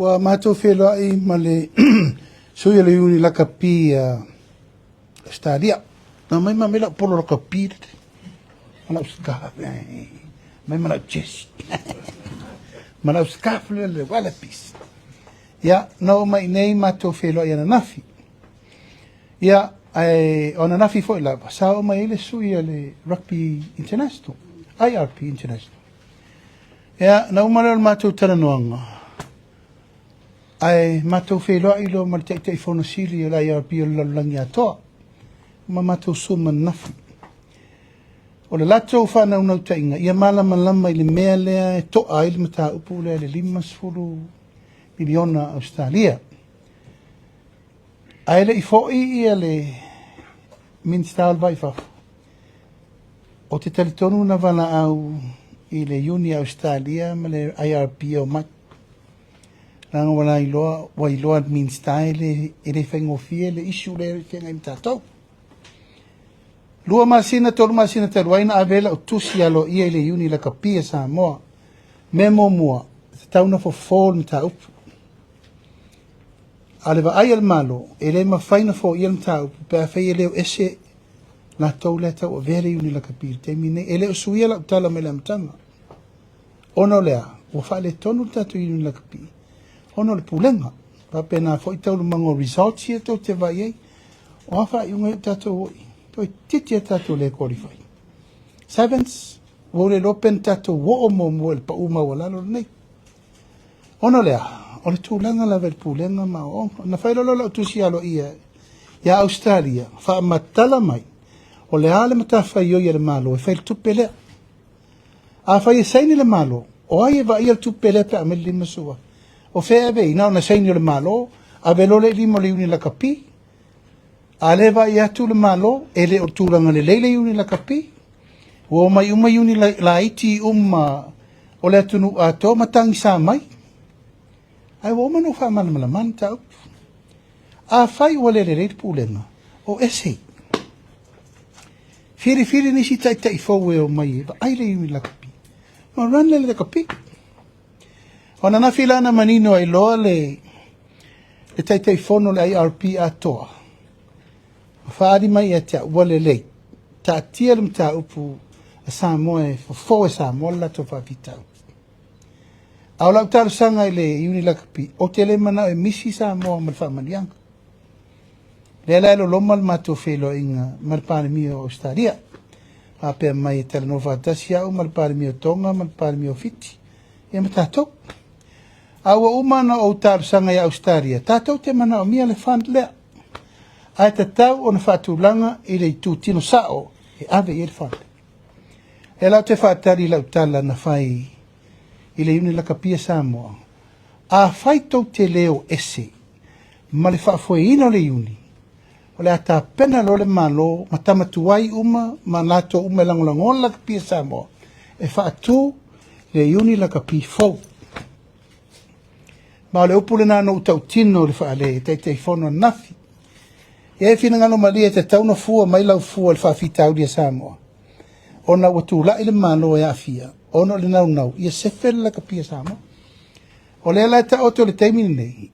Wa matou whelai ma le soia le uni laka pi stadia. Na mai ma mela polo laka pi. Mana uska. Mai mana chesi. Mana uska le wala pis. Ya no mai nei matou whelai ana nafi. Ya ona nafi foi la. Sao mai le soia le rugby international. IRP international. Ya na umara matou taranoanga. Ai matou whelai lo ma te fono sili la IRP o langi atoa. Ma matou suma nafi. O le latou whana unau tainga. Ia malama lama i le mea lea e toa i le mata upu lea le 5 miliona Australia. Ai le i foi ia le Minister Alvai Fafu. O te talitonu na wana au i le Uni Australia ma le IRP o mak. Nanga wana i loa Minister e le whaingofie le isu le whenga i mtatou. Lua masina tolu masina taruaina avela o tusi alo ia i le Uni la kapia sa moa. Memo mua. Tauna fo fall mta upu. Ale va ai al malo, ele ma faina fo ia mta upu, pe a fai ele o ese la tau le tau o vere Uni la kapia. Te mine, ele o suia la utala me le mtanga. Ono lea, o fa le tonu tatu Uni la kapia. Ono le pulenga. Pa pena fo i tau mango results ia tau te vai ei. O hafa i unga tatu oi. Toi titi tatu le qualify. Sevens, wo le lopen tatu wo o mo el pa uma wala lo nei. Ono lea, o le tūlanga la vel pulenga ma o. Na whailolo la utusi alo ia. Ia Australia, wha matala mai. O le ale mata whai oi le malo, e whail tupe lea. A whai e saini le malo, o ai e va ia tupe lea pe a me lima sua. O whea vei, nao na saini le malo, a velo le limo le uni la kapi. A lewa i atu le malo, e le o tūranga le leile uni la kapi. O mai uma uni la iti o le atunu ato matangi sa mai. Ai o manu wha mana mana mana tau. A whai o le reire pūlenga. O ese. Whiri nisi tai fau e o mai e. Ai le uni la kapi. Ma ran le kapi. Ona na filana manino ai loa le tai fono le IRP atoa. Whaari mai e te wale lei. Ta tia le mta upu a Samoa e fo e Samoa la to whawhitau. Au lau taru sanga i le Uni la kapi. O te le mana e misi Samoa mal whamanianga. Le la elo loma le mato whelo inga malpare mi o Australia. A pia mai e tala no whatasi au malpare mi o Tonga, malpare mi o Fiti. Ia matatou. Aua umana o taru sanga i Australia. Tatou te mana o mia le whan lea. Ai te tau o na whatulanga i le tu tino sao e ave i le whan. E lau te whatari lau tala na whai i le Uni la kapia Samoa. A whai tau te leo ese. Ma le whafoe ino le Uni. O le ata pena lo le malo ma tamatuai uma ma nato uma langolangon la kapia Samoa. E whaatu le Uni la kapia fau. Ma le upule nano utau tino le whaale te whono nafi. E fina ngano malia te tauna fua mai lau fua le whawhita au lia Samoa. Ona watu la ile malo e afia. Ono le nau. Ia sefele la kapia Samoa. O le ala ta oto le teimine nei.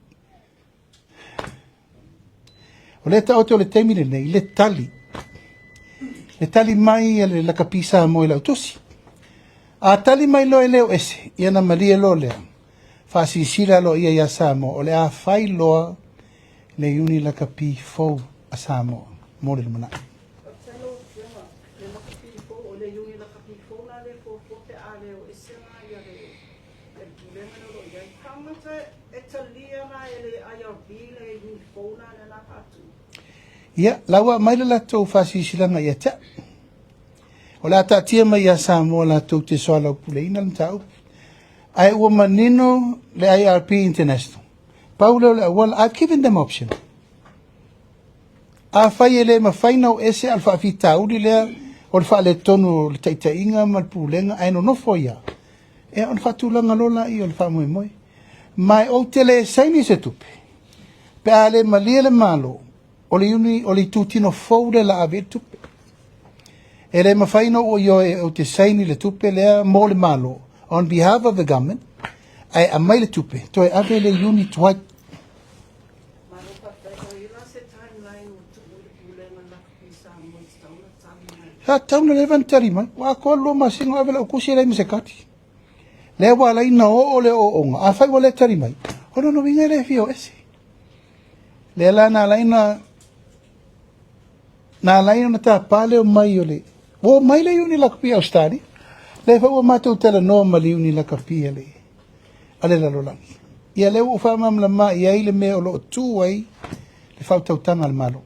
O le ta oto le teimine nei. Le tali. Le tali mai le la kapia Samoa i lau tosi. A tali mai lo e leo ese. Ia na malia lo lea. Fasi sila lo ia Samoa. O le a fai loa le Uni la kapi fou a Samoa. Mōre le mana. Ia, lawa mai le latou fasi silanga ia tea. O la tatia mai ia Samoa latou te soala upuleina le tau. Ai ua manino le IRP International. Paulo le well, I've given them option. A fai ele ma faina o ese al whawhita uri lea o le whaale tonu le taitainga ma le pūlenga ai no nofo ia. E on whatulanga lola i o le whamoe moe. Mai o te le saini se tupe. Pe a le malia le malo o le uni o le tutino fau le la ave tupe. E le ma faina o io e o te saini le tupe lea mo le malo on behalf of the government. ai a mai le tupe to e ave le unit white ha tauna le vantari mai wa ko lo ma singo ave le kusi le misekati le wa la ina o le o onga a fai wale tari mai ono no vinga le fio ese le la na la ina na ta pale o mai ole o mai le uni la kapia stadi le fa o matu tele no mali uni la kapia le ale la lolangi ia le o fa mam la mai ia ile me o lo tu ai le fa tau tanga al malo